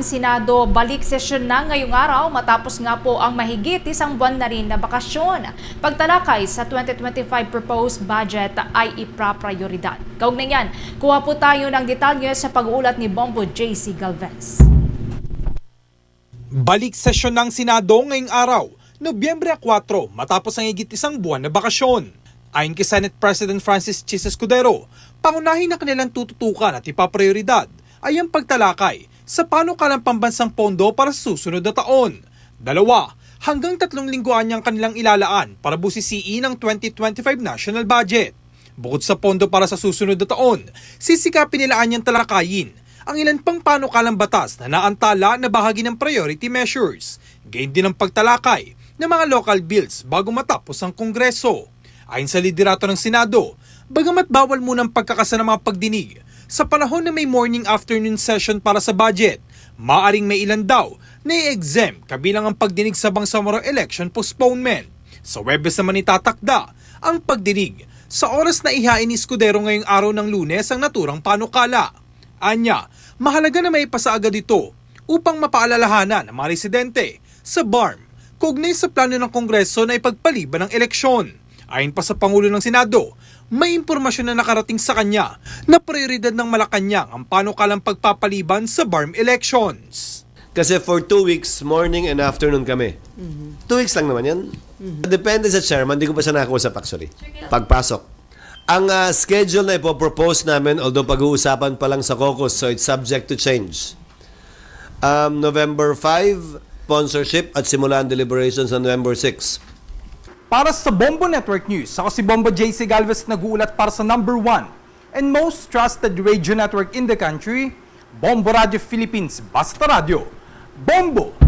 Senado balik sesyon na ngayong araw matapos nga po ang mahigit isang buwan na rin na bakasyon. Pagtalakay sa 2025 proposed budget ay ipraprioridad. Kaugnay niyan, kuha po tayo ng detalye sa pag-uulat ni Bombo JC Galvez. Balik sesyon ng Senado ngayong araw, Nobyembre 4 matapos ang higit isang buwan na bakasyon. Ayon kay Senate President Francis Chis Escudero, pangunahin na kanilang tututukan at ipaprioridad ay ang pagtalakay sa panukalang pambansang pondo para sa susunod na taon. 2 hanggang 3 lingguan niyang kanilang ilalaan para busisiin ang 2025 national budget. Bukod sa pondo para sa susunod na taon, sisikapin nilaan niyang talakayin ang ilan pang panukalang batas na naantala na bahagi ng priority measures. Gayon din ang pagtalakay ng mga local bills bago matapos ang Kongreso. Ayon sa liderato ng Senado, bagamat bawal munang pagkakasa ng mga pagdinig, sa panahon na may morning-afternoon session para sa budget, maaring may ilan daw na i-exempt kabilang ang pagdinig sa bangsamoro election postponement. Sa Huwebes naman itatakda ang pagdinig sa oras na ihain ni Escudero ngayong araw ng Lunes ang naturang panukala. Anya, mahalaga na may ipasa agad ito upang mapaalalahanan ng mga residente sa BARM kaugnay sa plano ng Kongreso na ipagpaliban ng eleksyon. Ayon pa sa Pangulo ng Senado, may impormasyon na nakarating sa kanya na prioridad ng Malacanang ang panukalang pagpapaliban sa BARM elections. Kasi for 2 weeks, morning and afternoon kami. 2 weeks lang naman yan. Depende sa chairman, hindi ko pa siya nakakusap actually. Pagpasok. Ang schedule na ipopropose namin, although pag-uusapan pa lang sa caucus, so it's subject to change. November 5, sponsorship at simulan deliberations on November 6. Para sa Bombo Network News, ako si Bombo JC Galvez nag-uulat para sa number 1 and most trusted radio network in the country, Bombo Radio Philippines, Basta Radio. Bombo!